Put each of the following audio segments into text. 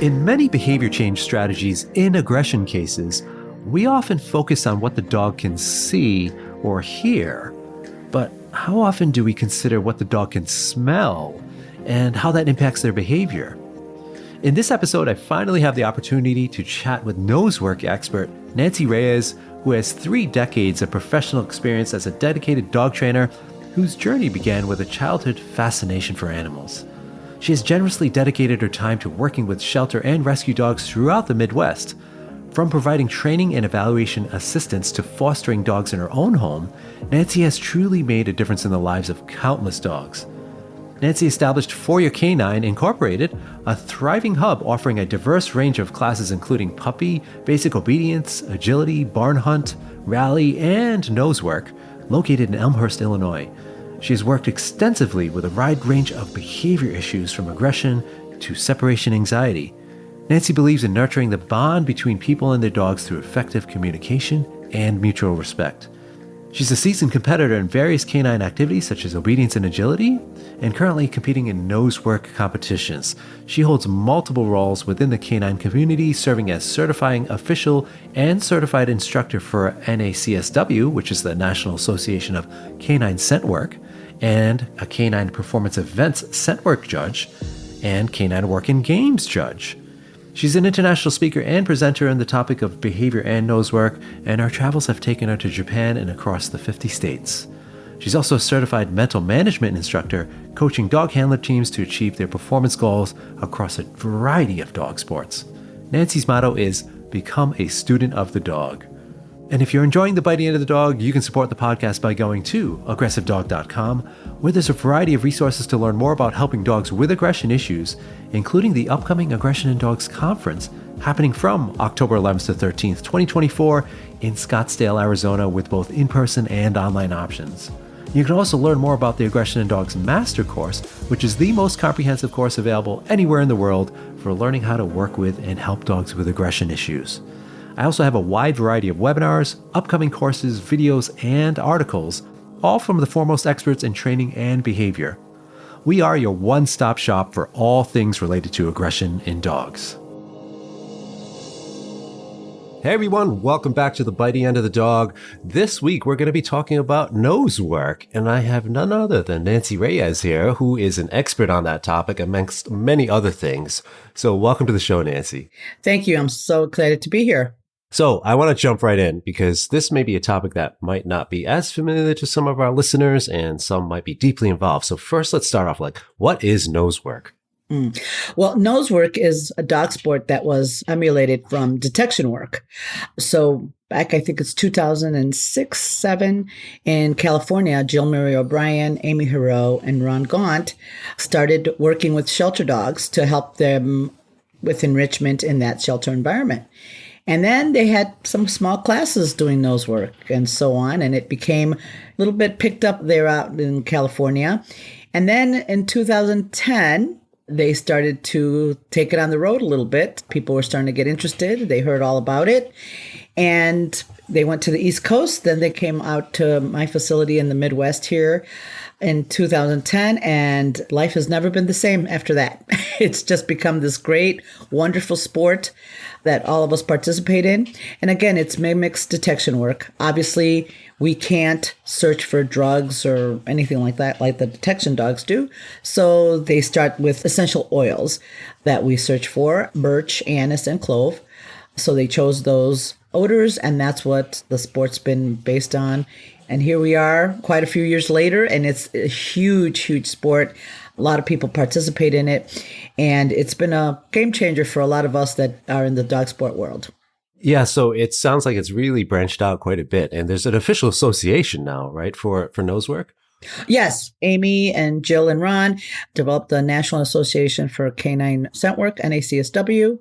In many behavior change strategies in aggression cases, we often focus on what the dog can see or hear. But how often do we consider what the dog can smell and how that impacts their behavior? In this episode, I finally have the opportunity to chat with nosework expert Nancy Reyes, who has 3 decades of professional experience as a dedicated dog trainer whose journey began with a childhood fascination for animals. She has generously dedicated her time to working with shelter and rescue dogs throughout the Midwest. From providing training and evaluation assistance to fostering dogs in her own home, Nancy has truly made a difference in the lives of countless dogs. Nancy established For Your Canine Incorporated, a thriving hub offering a diverse range of classes including puppy, basic obedience, agility, barn hunt, rally, and nosework, located in Elmhurst, Illinois. She has worked extensively with a wide range of behavior issues from aggression to separation anxiety. Nancy believes in nurturing the bond between people and their dogs through effective communication and mutual respect. She's a seasoned competitor in various canine activities such as obedience and agility, and currently competing in nosework competitions. She holds multiple roles within the canine community, serving as certifying official and certified instructor for NACSW, which is the National Association of Canine Scent Work, and a Canine Performance Events Scent Work Judge, and Canine Work and Games Judge. She's an international speaker and presenter on the topic of behavior and nosework, and her travels have taken her to Japan and across the 50 states. She's also a certified mental management instructor, coaching dog handler teams to achieve their performance goals across a variety of dog sports. Nancy's motto is, "Become a student of the dog." And if you're enjoying the Biting End of the Dog, you can support the podcast by going to aggressivedog.com, where there's a variety of resources to learn more about helping dogs with aggression issues, including the upcoming Aggression in Dogs Conference, happening from October 11th to 13th, 2024 in Scottsdale, Arizona, with both in-person and online options. You can also learn more about the Aggression in Dogs Master Course, which is the most comprehensive course available anywhere in the world for learning how to work with and help dogs with aggression issues. I also have a wide variety of webinars, upcoming courses, videos, and articles, all from the foremost experts in training and behavior. We are your one-stop shop for all things related to aggression in dogs. Hey everyone, welcome back to the Biting End of the Dog. This week we're going to be talking about nose work, and I have none other than Nancy Reyes here, who is an expert on that topic amongst many other things. So welcome to the show, Nancy. Thank you. I'm so excited to be here. So I want to jump right in because this may be a topic that might not be as familiar to some of our listeners and some might be deeply involved. So first, let's start off what is nose work? Well, nose work is a dog sport that was emulated from detection work. So back, I think it's 2006-07 in California, Jill Murray O'Brien, Amy Hero, and Ron Gaunt started working with shelter dogs to help them with enrichment in that shelter environment. And then they had some small classes doing nose work and so on. And it became a little bit picked up there out in California. And then in 2010, they started to take it on the road a little bit. People were starting to get interested. They heard all about it. And they went to the East Coast. Then they came out to my facility in the Midwest here in 2010. And life has never been the same after that. It's just become this great, wonderful sport that all of us participate in. And again, it's mimics detection work. Obviously, we can't search for drugs or anything like that, like the detection dogs do. So they start with essential oils that we search for: birch, anise, and clove. So they chose those odors, and that's what the sport's been based on. And here we are quite a few years later, and it's a huge, huge sport. A lot of people participate in it, and it's been a game changer for a lot of us that are in the dog sport world. Yeah, so it sounds like it's really branched out quite a bit, and there's an official association now, right, for nose work? Yes, Amy and Jill and Ron developed the National Association for Canine Scent Work, NACSW.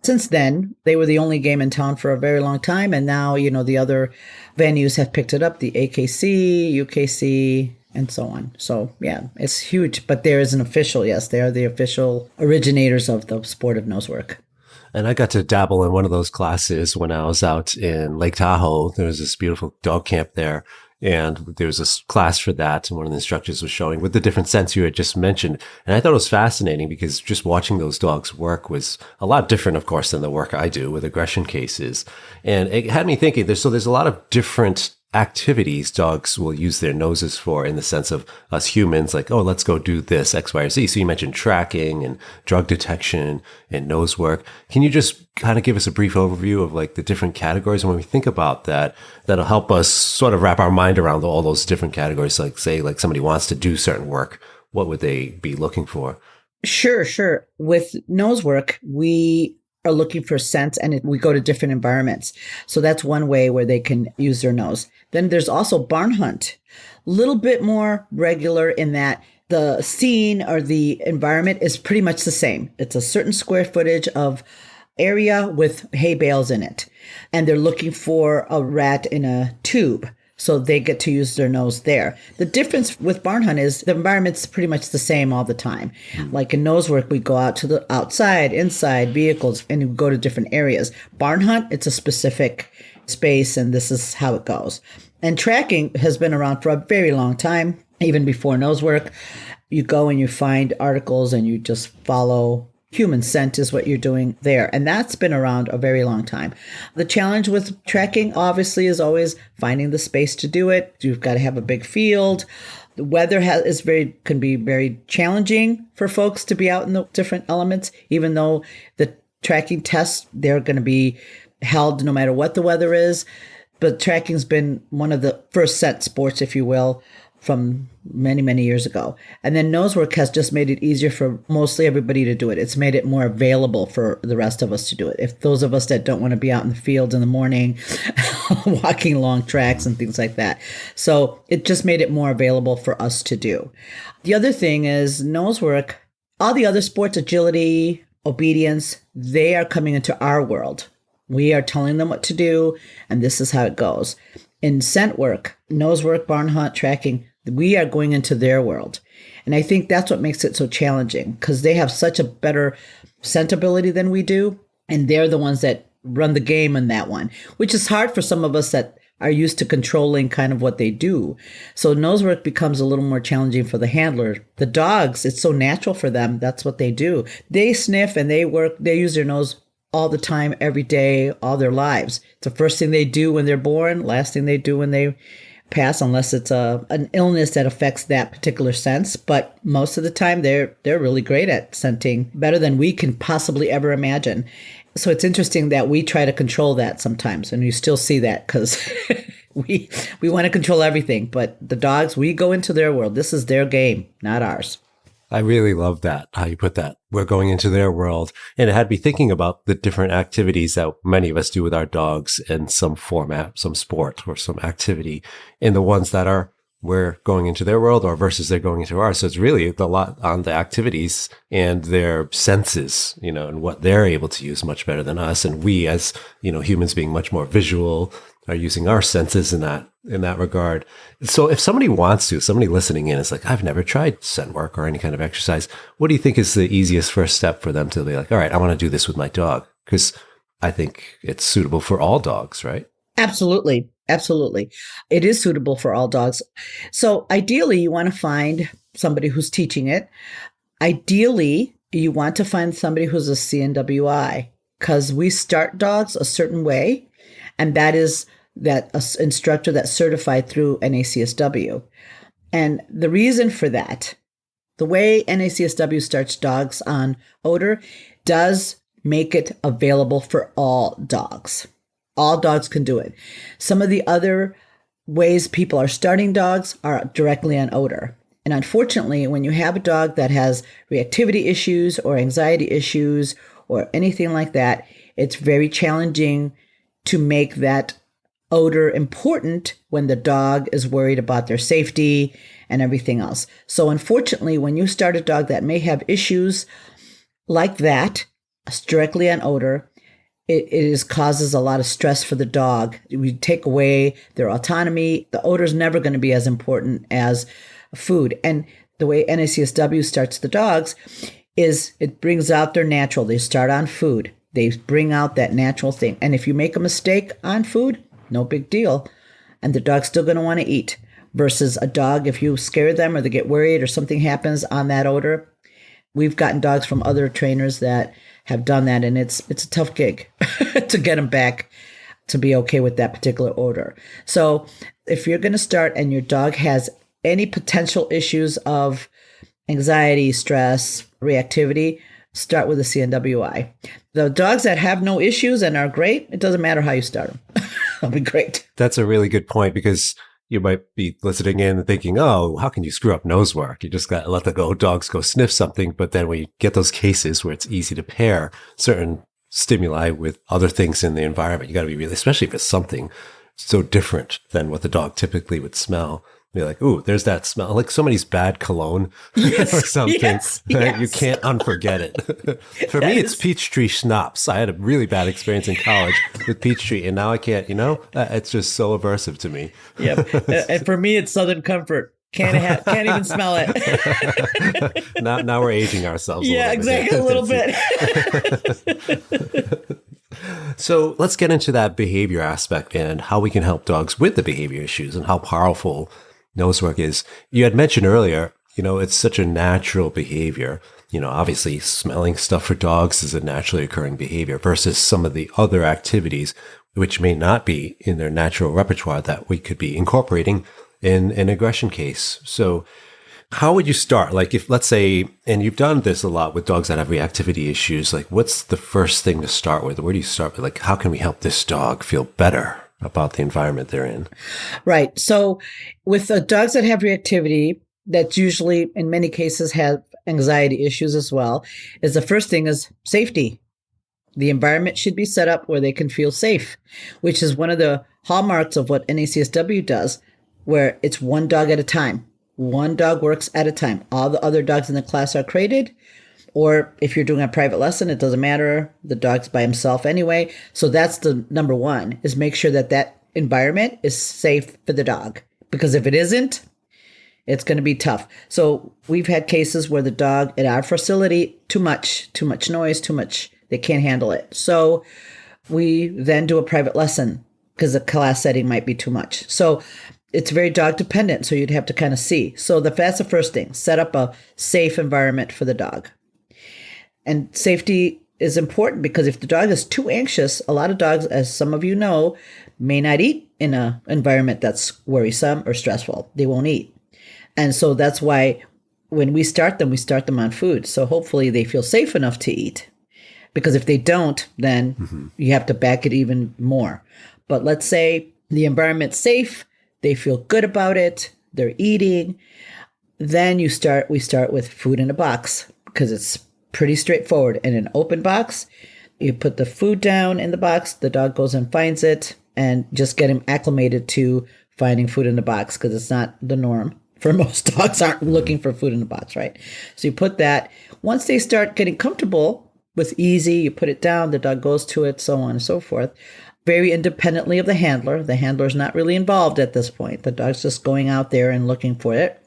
Since then, they were the only game in town for a very long time, and now, the other venues have picked it up, the AKC, UKC, and so on. So, yeah, it's huge. But there is an official, yes, they are the official originators of the sport of nose work. And I got to dabble in one of those classes when I was out in Lake Tahoe. There was this beautiful dog camp there. And there was a class for that, and one of the instructors was showing with the different scents you had just mentioned. And I thought it was fascinating because just watching those dogs work was a lot different, of course, than the work I do with aggression cases. And it had me thinking, there's a lot of different activities dogs will use their noses for, in the sense of us humans, like, oh, let's go do this, X, Y, or Z. So you mentioned tracking and drug detection and nose work. Can you just kind of give us a brief overview of like the different categories? And when we think about that, that'll help us sort of wrap our mind around all those different categories. Like, say, like somebody wants to do certain work, what would they be looking for? Sure. With nose work, we are looking for scents and we go to different environments. So that's one way where they can use their nose. Then there's also barn hunt, a little bit more regular in that the scene or the environment is pretty much the same. It's a certain square footage of area with hay bales in it. And they're looking for a rat in a tube. So they get to use their nose there. The difference with barn hunt is the environment's pretty much the same all the time. Like in nose work, we go out to the outside, inside vehicles, and we go to different areas. Barn hunt, it's a specific space, and this is how it goes. And tracking has been around for a very long time, even before nose work. You go and you find articles and you just follow. Human scent is what you're doing there. And that's been around a very long time. The challenge with tracking, obviously, is always finding the space to do it. You've got to have a big field. The weather can be very challenging for folks to be out in the different elements, even though the tracking tests, they're going to be held no matter what the weather is. But tracking's been one of the first scent sports, if you will, from many, many years ago. And then nose work has just made it easier for mostly everybody to do it. It's made it more available for the rest of us to do it. If those of us that don't want to be out in the field in the morning, walking long tracks and things like that. So it just made it more available for us to do. The other thing is nose work, all the other sports, agility, obedience, they are coming into our world. We are telling them what to do, and this is how it goes. In scent work, nose work, barn hunt, tracking, we are going into their world. And I think that's what makes it so challenging, because they have such a better scent ability than we do. And they're the ones that run the game in that one, which is hard for some of us that are used to controlling kind of what they do. So nose work becomes a little more challenging for the handler. The dogs, it's so natural for them. That's what they do. They sniff and they work, they use their nose all the time, every day, all their lives. It's the first thing they do when they're born, last thing they do when they pass, unless it's an illness that affects that particular sense. But most of the time, they're really great at scenting, better than we can possibly ever imagine. So it's interesting that we try to control that sometimes, and you still see that because we want to control everything. But the dogs, we go into their world. This is their game, not ours. I really love that, how you put that. We're going into their world. And it had me thinking about the different activities that many of us do with our dogs in some format, some sport or some activity, and the ones that are we're going into their world or versus they're going into ours. So it's really a lot on the activities and their senses, and what they're able to use much better than us. And we as, humans being much more visual are using our senses in that regard. So if somebody listening in is like, I've never tried scent work or any kind of exercise, what do you think is the easiest first step for them to be like, all right, I want to do this with my dog? Because I think it's suitable for all dogs, right? Absolutely. It is suitable for all dogs. So ideally, you want to find somebody who's teaching it. Ideally, you want to find somebody who's a CNWI, because we start dogs a certain way. And that is that instructor that's certified through NACSW. And the reason for that, the way NACSW starts dogs on odor does make it available for all dogs. All dogs can do it. Some of the other ways people are starting dogs are directly on odor. And unfortunately, when you have a dog that has reactivity issues or anxiety issues or anything like that, it's very challenging to make that odor important when the dog is worried about their safety and everything else. So unfortunately, when you start a dog that may have issues like that, directly on odor, it causes a lot of stress for the dog. We take away their autonomy. The odor is never going to be as important as food. And the way NACSW starts the dogs is it brings out their natural. They start on food. They bring out that natural thing. And if you make a mistake on food, no big deal. and the dog's still going to want to eat. Versus a dog, if you scare them or they get worried or something happens on that odor. We've gotten dogs from other trainers that have done that, and it's a tough gig to get them back to be okay with that particular odor. So if you're going to start and your dog has any potential issues of anxiety, stress, reactivity, start with a CNWI. The dogs that have no issues and are great, it doesn't matter how you start them. They'll be great. That's a really good point, because you might be listening in and thinking, oh, how can you screw up nose work? You just got to let the dogs go sniff something. But then when you get those cases where it's easy to pair certain stimuli with other things in the environment, you got to be really, especially if it's something so different than what the dog typically would smell. Be like, ooh, there's that smell. Like somebody's bad cologne or something. Yes. You can't unforget it. For me, it's Peachtree schnapps. I had a really bad experience in college with Peachtree, and now I can't, it's just so aversive to me. Yep. And for me, it's Southern Comfort. Can't even smell it. Now we're aging ourselves. Yeah, exactly. A little bit. So let's get into that behavior aspect and how we can help dogs with the behavior issues and how powerful nose work is. You had mentioned earlier, it's such a natural behavior. Obviously smelling stuff for dogs is a naturally occurring behavior versus some of the other activities which may not be in their natural repertoire that we could be incorporating in an aggression case. So how would you start? Like if, let's say, and you've done this a lot with dogs that have reactivity issues, like what's the first thing to start with? Where do you start with? Like, how can we help this dog feel better about the environment they're in? Right. So with the dogs that have reactivity, that usually in many cases have anxiety issues as well, is the first thing is safety. The environment should be set up where they can feel safe, which is one of the hallmarks of what NACSW does, where it's one dog at a time. One dog works at a time. All the other dogs in the class are crated. Or if you're doing a private lesson, it doesn't matter. The dog's by himself anyway. So that's the number one, is make sure that environment is safe for the dog. Because if it isn't, it's going to be tough. So we've had cases where the dog at our facility, too much noise, they can't handle it. So we then do a private lesson because the class setting might be too much. So it's very dog dependent. So you'd have to kind of see. So that's the first thing, set up a safe environment for the dog. And safety is important because if the dog is too anxious, a lot of dogs, as some of you know, may not eat in an environment that's worrisome or stressful. They won't eat. And so that's why when we start them on food. So hopefully they feel safe enough to eat. Because if they don't, then you have to back it even more. But let's say the environment's safe, they feel good about it, they're eating. Then we start with food in a box because it's pretty straightforward. In an open box, you put the food down in the box, the dog goes and finds it, and just get him acclimated to finding food in the box because it's not the norm. For most dogs aren't looking for food in the box, right? So you put that. Once they start getting comfortable with easy, you put it down, the dog goes to it, so on and so forth. Very independently of the handler. The handler's not really involved at this point. The dog's just going out there and looking for it.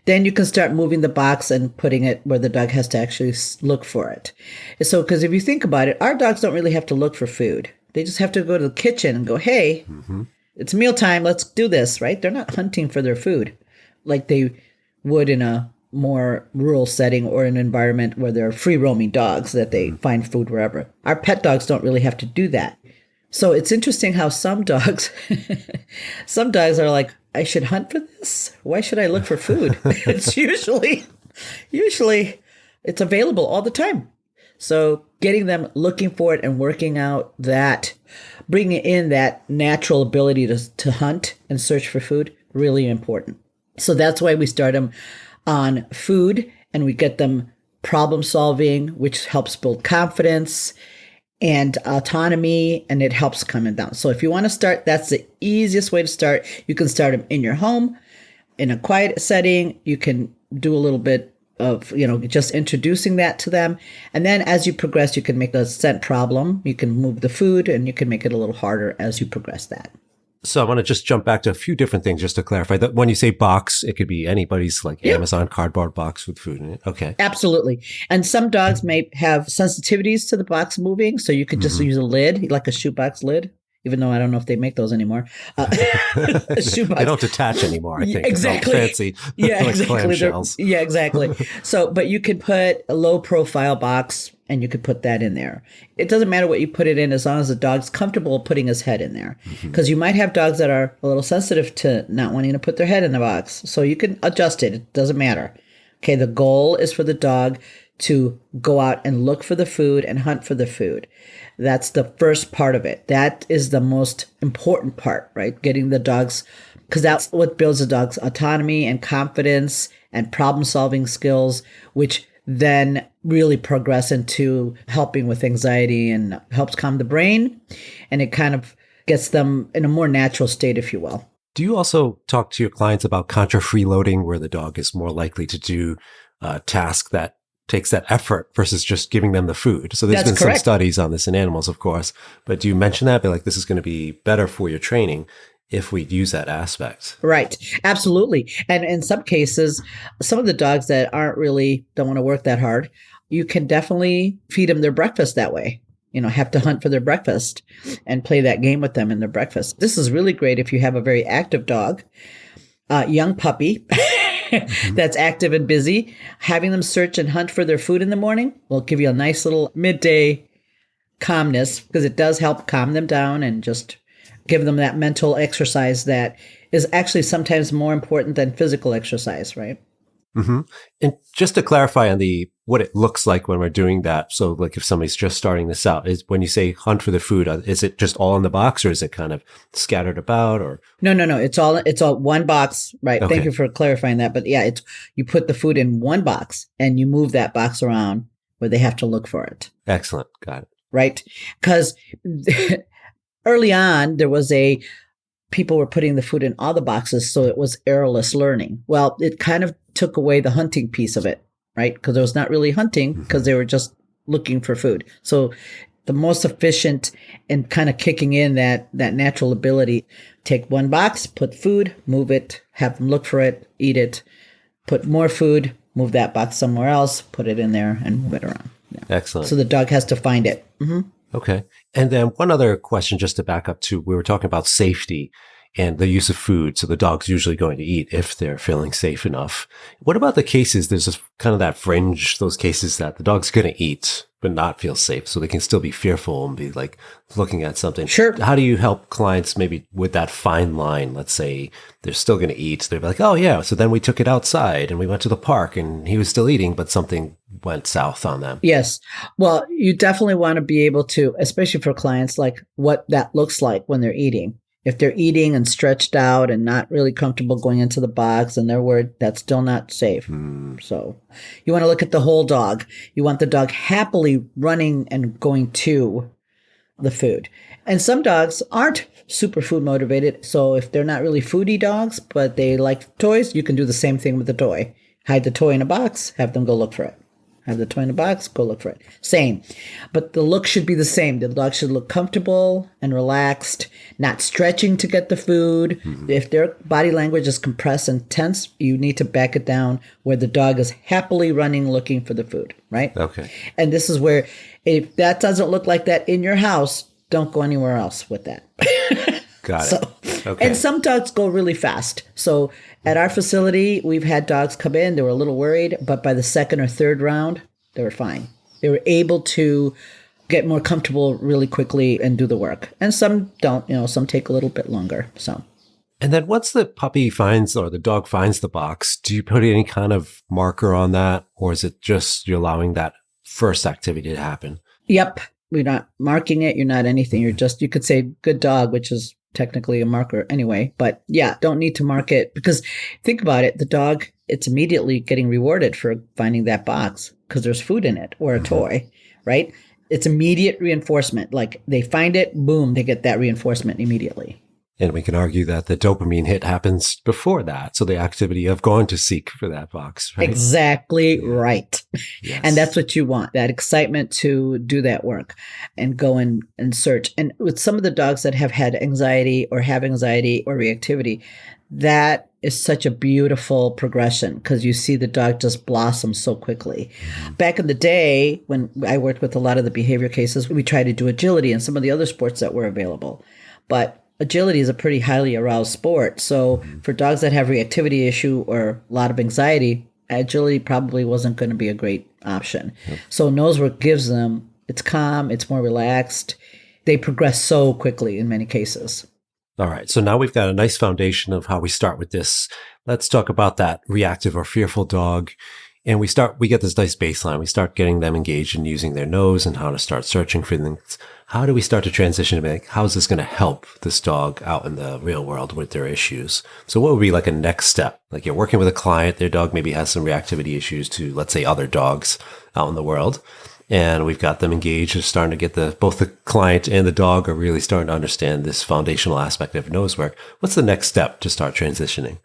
Then you can start moving the box and putting it where the dog has to actually look for it. So, because if you think about it, our dogs don't really have to look for food. They just have to go to the kitchen and go, hey, it's mealtime, let's do this, right? They're not hunting for their food like they would in a more rural setting or an environment where there are free-roaming dogs that they find food wherever. Our pet dogs don't really have to do that. So it's interesting how some dogs are like, I should hunt for this? Why should I look for food? It's usually it's available all the time. So getting them looking for it and working out that, bringing in that natural ability to hunt and search for food, really important. So that's why we start them on food and we get them problem solving, which helps build confidence and autonomy, and it helps calm them down. So if you want to start, that's the easiest way to start. You can start them in your home, in a quiet setting. You can do a little bit of, just introducing that to them. And then as you progress, you can make a scent problem. You can move the food and you can make it a little harder as you progress that. So I want to just jump back to a few different things just to clarify that when you say box, it could be anybody's like Amazon cardboard box with food in it. Okay. Absolutely. And some dogs may have sensitivities to the box moving. So you could just use a lid, like a shoebox lid. even though I don't know if they make those anymore. A shoebox. They don't detach anymore, I think. Exactly. It's all fancy. Yeah, like exactly. clamshells. Yeah, exactly. So, but you could put a low profile box and you could put that in there. It doesn't matter what you put it in as long as the dog's comfortable putting his head in there. Because you might have dogs that are a little sensitive to not wanting to put their head in the box. So you can adjust it. It doesn't matter. Okay, the goal is for the dog to go out and look for the food and hunt for the food. That's the first part of it. That is the most important part, right? Getting the dogs, because that's what builds the dog's autonomy and confidence and problem-solving skills, which then really progress into helping with anxiety and helps calm the brain. And it kind of gets them in a more natural state, if you will. Do you also talk to your clients about contra freeloading, where the dog is more likely to do a task that takes that effort versus just giving them the food? So there's been some studies on this in animals, of course, but do you mention that? Be like, this is going to be better for your training if we use that aspect. Right. Absolutely. And in some cases, some of the dogs that don't want to work that hard, you can definitely feed them their breakfast that way. Have to hunt for their breakfast and play that game with them in their breakfast. This is really great if you have a very active dog, young puppy that's active and busy. Having them search and hunt for their food in the morning will give you a nice little midday calmness, because it does help calm them down and just give them that mental exercise that is actually sometimes more important than physical exercise, right? Mm-hmm. And just to clarify on what it looks like when we're doing that. So like if somebody's just starting this out, is when you say hunt for the food, is it just all in the box, or is it kind of scattered about? Or No. It's all one box, right? Okay. Thank you for clarifying that. But yeah, you put the food in one box and you move that box around where they have to look for it. Excellent. Got it. Right? Because early on, people were putting the food in all the boxes, so it was errorless learning. Well, it kind of took away the hunting piece of it, right? Because it was not really hunting, because they were just looking for food. So the most efficient and kind of kicking in that natural ability, take one box, put food, move it, have them look for it, eat it, put more food, move that box somewhere else, put it in there, and move it around. Yeah. Excellent. So the dog has to find it. Mm-hmm. Okay. And then one other question, just to back up to, we were talking about safety and the use of food. So the dog's usually going to eat if they're feeling safe enough. What about the cases? There's just kind of that fringe, those cases that the dog's going to eat, but not feel safe. So they can still be fearful and be like looking at something. Sure. How do you help clients maybe with that fine line? Let's say they're still going to eat. They're like, oh yeah. So then we took it outside and we went to the park and he was still eating, but something went south on them. Yes. Well, you definitely want to be able to, especially for clients, like what that looks like when they're eating. If they're eating and stretched out and not really comfortable going into the box and they're worried, that's still not safe. So you want to look at the whole dog. You want the dog happily running and going to the food. And some dogs aren't super food motivated. So if they're not really foodie dogs, but they like toys, you can do the same thing with the toy. Hide the toy in a box, have them go look for it. Have the toy in a box, go look for it. Same. But the look should be the same. The dog should look comfortable and relaxed, not stretching to get the food. If their body language is compressed and tense, you need to back it down where the dog is happily running looking for the food, right? Okay. And this is where, if that doesn't look like that in your house, don't go anywhere else with that. Got it. Okay. And some dogs go really fast. So at our facility, we've had dogs come in. They were a little worried, but by the second or third round, they were fine. They were able to get more comfortable really quickly and do the work. And some don't, some take a little bit longer. So. And then once the puppy finds or the dog finds the box, do you put any kind of marker on that? Or is it just you're allowing that first activity to happen? Yep. You're not marking it. You're not anything. You could say good dog, which is technically a marker anyway. But yeah, don't need to mark it, because think about it. The dog, it's immediately getting rewarded for finding that box because there's food in it or a toy, right? It's immediate reinforcement. Like they find it, boom, they get that reinforcement immediately. And we can argue that the dopamine hit happens before that. So the activity of going to seek for that box, right? Exactly right. Yes. And that's what you want, that excitement to do that work and go and search. And with some of the dogs that have had anxiety or have anxiety or reactivity, that is such a beautiful progression because you see the dog just blossom so quickly. Back in the day, when I worked with a lot of the behavior cases, we tried to do agility and some of the other sports that were available. but agility is a pretty highly aroused sport. So for dogs that have reactivity issue or a lot of anxiety, agility probably wasn't going to be a great option. So nose work gives them, it's calm, it's more relaxed. They progress so quickly in many cases. All right. So now we've got a nice foundation of how we start with this. Let's talk about that reactive or fearful dog. And we get this nice baseline. We start getting them engaged in using their nose and how to start searching for things. How do we start to transition to like, how is this going to help this dog out in the real world with their issues? So what would be like a next step? Like you're working with a client, their dog maybe has some reactivity issues to, let's say, other dogs out in the world. And we've got them engaged and starting to get both the client and the dog are really starting to understand this foundational aspect of nose work. What's the next step to start transitioning?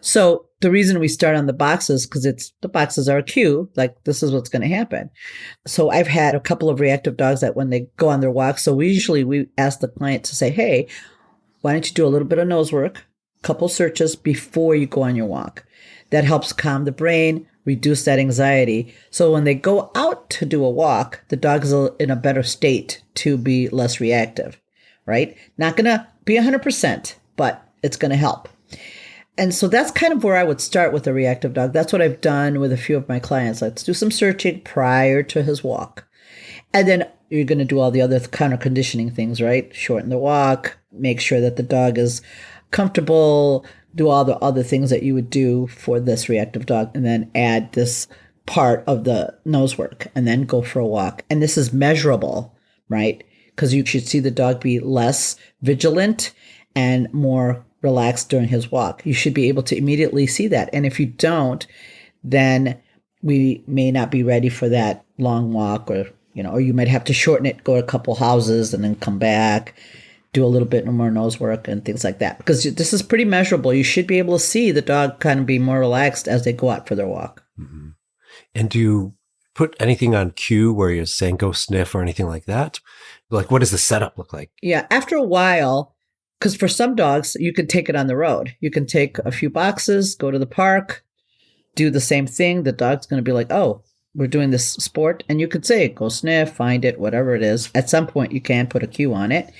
So the reason we start on the boxes, because the boxes are a cue, like this is what's going to happen. So I've had a couple of reactive dogs that when they go on their walk, so we ask the client to say, hey, why don't you do a little bit of nose work, a couple searches before you go on your walk. That helps calm the brain, reduce that anxiety. So when they go out to do a walk, the dog is in a better state to be less reactive, right? Not going to be 100%, but it's going to help. And so that's kind of where I would start with a reactive dog. That's what I've done with a few of my clients. Let's do some searching prior to his walk. And then you're going to do all the other counter conditioning things, right? Shorten the walk, make sure that the dog is comfortable, do all the other things that you would do for this reactive dog, and then add this part of the nose work and then go for a walk. And this is measurable, right? Because you should see the dog be less vigilant and more relaxed during his walk. You should be able to immediately see that. And if you don't, then we may not be ready for that long walk, or you might have to shorten it, go a couple houses and then come back, do a little bit more nose work and things like that. Because this is pretty measurable. You should be able to see the dog kind of be more relaxed as they go out for their walk. Mm-hmm. And do you put anything on cue where you're saying go sniff or anything like that? Like, what does the setup look like? Yeah, after a while, because for some dogs, you can take it on the road. You can take a few boxes, go to the park, do the same thing. The dog's going to be like, oh, we're doing this sport. And you could say, go sniff, find it, whatever it is. At some point, you can put a cue on it.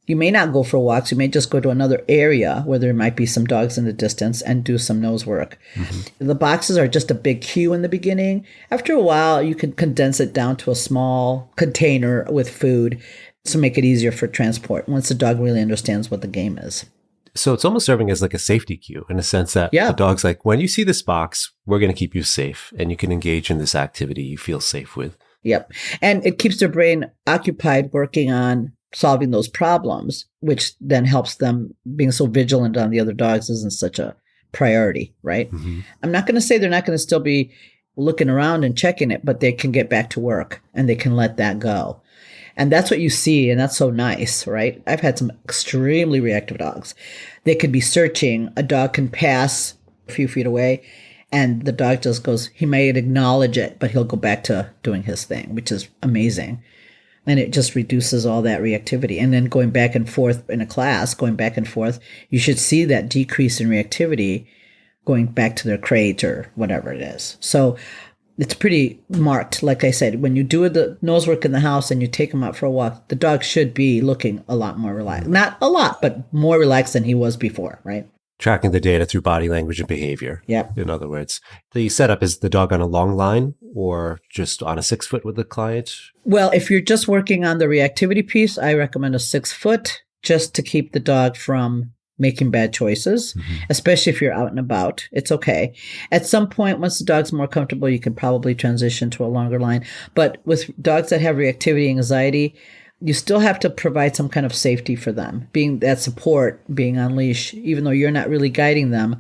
You may not go for walks. You may just go to another area where there might be some dogs in the distance and do some nose work. Mm-hmm. The boxes are just a big cue in the beginning. After a while, you can condense it down to a small container with food to make it easier for transport once the dog really understands what the game is. So it's almost serving as like a safety cue in a sense that the dog's like, when you see this box, we're going to keep you safe and you can engage in this activity you feel safe with. Yep. And it keeps their brain occupied working on solving those problems, which then helps them. Being so vigilant on the other dogs isn't such a priority, right? Mm-hmm. I'm not going to say they're not going to still be looking around and checking it, but they can get back to work and they can let that go. And that's what you see, and that's so nice, right? I've had some extremely reactive dogs. They could be searching. A dog can pass a few feet away, and the dog just goes, he may acknowledge it, but he'll go back to doing his thing, which is amazing. And it just reduces all that reactivity. And then going back and forth in a class, you should see that decrease in reactivity going back to their crate or whatever it is. So it's pretty marked. Like I said, when you do the nose work in the house and you take him out for a walk, the dog should be looking a lot more relaxed. Not a lot, but more relaxed than he was before, right? Tracking the data through body language and behavior. Yep. In other words, the setup is the dog on a long line or just on a 6 foot with the client? Well, if you're just working on the reactivity piece, I recommend a 6 foot just to keep the dog from making bad choices, especially if you're out and about. It's okay. At some point, once the dog's more comfortable, you can probably transition to a longer line. But with dogs that have reactivity anxiety, you still have to provide some kind of safety for them. Being that support, being on leash, even though you're not really guiding them,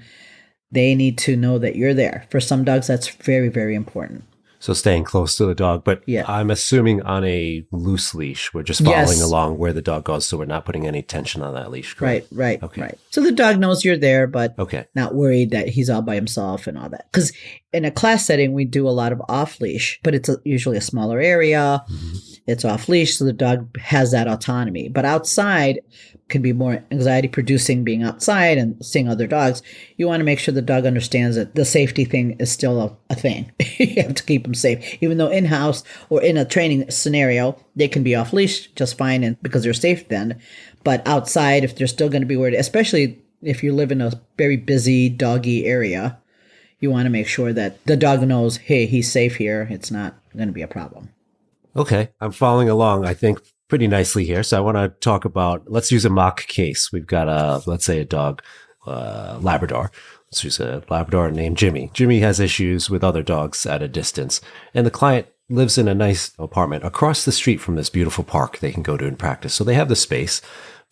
they need to know that you're there. For some dogs, that's very, very important. So staying close to the dog, but I'm assuming on a loose leash, we're just following along where the dog goes, so we're not putting any tension on that leash. Correct? Right. Okay. Right. So the dog knows you're there, but not worried that he's all by himself and all that. Because in a class setting, we do a lot of off leash, but it's usually a smaller area. Mm-hmm. It's off leash, so the dog has that autonomy. But outside can be more anxiety producing being outside and seeing other dogs. You want to make sure the dog understands that the safety thing is still a thing. You have to keep them safe. Even though in-house or in a training scenario, they can be off leash just fine and because they're safe then. But outside, if they're still going to be worried, especially if you live in a very busy doggy area, you want to make sure that the dog knows, hey, he's safe here. It's not going to be a problem. Okay. I'm following along, I think, pretty nicely here. So I want to talk about, let's use a mock case. We've got let's say a dog, Labrador. Let's use a Labrador named Jimmy. Jimmy has issues with other dogs at a distance. And the client lives in a nice apartment across the street from this beautiful park they can go to and practice. So they have the space.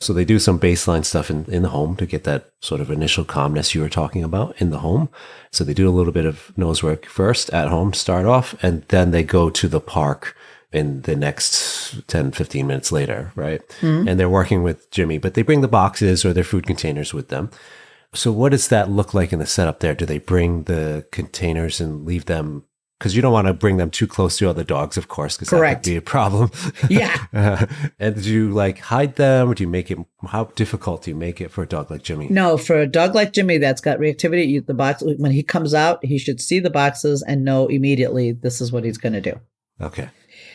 So they do some baseline stuff in the home to get that sort of initial calmness you were talking about in the home. So they do a little bit of nose work first at home, start off, and then they go to the park in the next 10, 15 minutes later, right? Mm-hmm. And they're working with Jimmy, but they bring the boxes or their food containers with them. So what does that look like in the setup there? Do they bring the containers and leave them? Because you don't want to bring them too close to other dogs, of course, because that could be a problem. Yeah. And do you hide them, or do you make it, how difficult do you make it for a dog like Jimmy? No, for a dog like Jimmy that's got reactivity, the box, when he comes out, he should see the boxes and know immediately this is what he's going to do. Okay.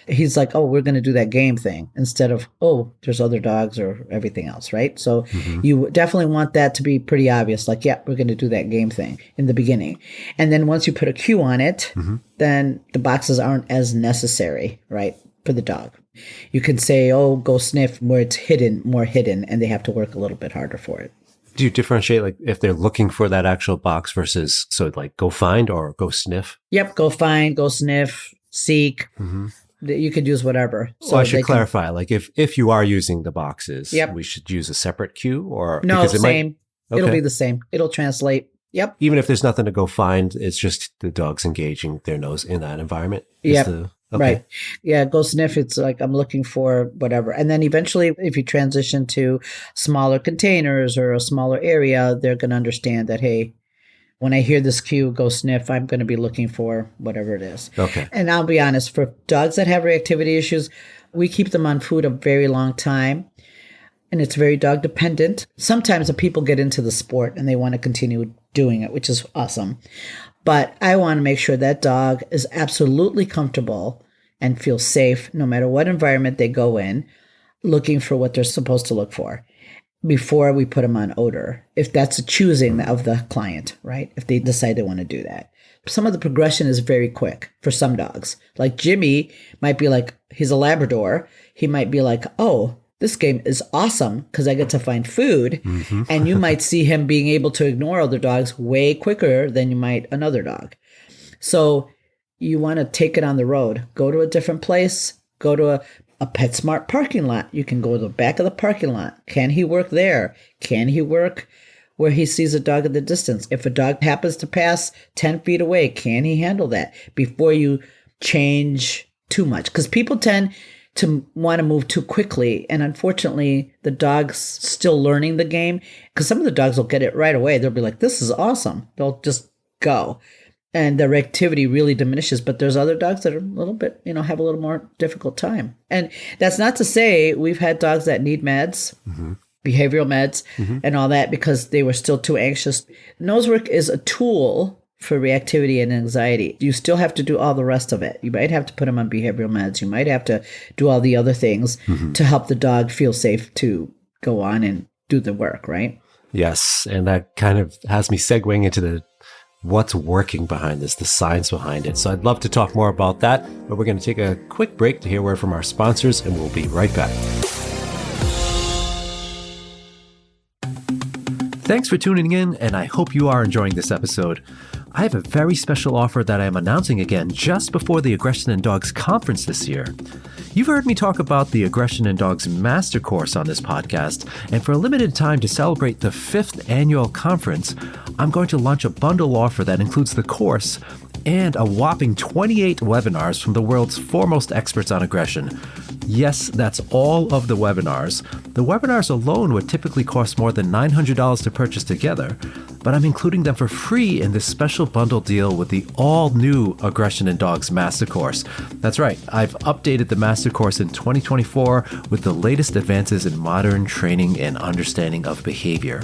He's like, oh, we're going to do that game thing instead of, oh, there's other dogs or everything else, right? So you definitely want that to be pretty obvious. Like, yeah, we're going to do that game thing in the beginning. And then once you put a cue on it, then the boxes aren't as necessary, right, for the dog. You can say, oh, go sniff where it's hidden, more hidden, and they have to work a little bit harder for it. Do you differentiate if they're looking for that actual box versus, go find or go sniff? Yep, go find, go sniff, seek. You could use whatever. So I should clarify, if you are using the boxes, Yep. we should use a separate cue or no, same. Okay. It'll be the same. It'll translate. Yep. Even if there's nothing to go find, it's just the dog's engaging their nose in that environment. Yep. Okay. Right. Yeah. Go sniff. It's like, I'm looking for whatever. And then eventually, if you transition to smaller containers or a smaller area, they're going to understand that, hey, when I hear this cue, go sniff, I'm going to be looking for whatever it is. Okay. And I'll be honest, for dogs that have reactivity issues, we keep them on food a very long time. And it's very dog dependent. Sometimes the people get into the sport and they want to continue doing it, which is awesome. But I want to make sure that dog is absolutely comfortable and feels safe no matter what environment they go in, looking for what they're supposed to look for before we put them on odor, if that's a choosing of the client, right? If they decide they want to do that. Some of the progression is very quick for some dogs. Like Jimmy might be like, he's a Labrador. He might be like, oh, this game is awesome because I get to find food. And you might see him being able to ignore other dogs way quicker than you might another dog. So you want to take it on the road. Go to a different place. Go to a PetSmart parking lot. You can go to the back of the parking lot. Can he work there? Can he work where he sees a dog at the distance? If a dog happens to pass 10 feet away, can he handle that before you change too much? Because people tend to want to move too quickly. And unfortunately, the dog's still learning the game because some of the dogs will get it right away. They'll be like, this is awesome. They'll just go. And their activity really diminishes. But there's other dogs that are a little bit, have a little more difficult time. And that's not to say we've had dogs that need meds, behavioral meds, and all that because they were still too anxious. Nose work is a tool for reactivity and anxiety. You still have to do all the rest of it. You might have to put them on behavioral meds. You might have to do all the other things to help the dog feel safe to go on and do the work, right? Yes. And that kind of has me segueing into what's working behind this, the science behind it. So I'd love to talk more about that, but we're going to take a quick break to hear word from our sponsors, and we'll be right back. Thanks for tuning in, and I hope you are enjoying this episode. I have a very special offer that I am announcing again just before the Aggression in Dogs conference this year. You've heard me talk about the Aggression in Dogs Master Course on this podcast, and for a limited time to celebrate the 5th annual conference, I'm going to launch a bundle offer that includes the course and a whopping 28 webinars from the world's foremost experts on aggression. Yes, that's all of the webinars. The webinars alone would typically cost more than $900 to purchase together, but I'm including them for free in this special bundle deal with the all-new Aggression in Dogs Master Course. That's right, I've updated the Master Course in 2024 with the latest advances in modern training and understanding of behavior.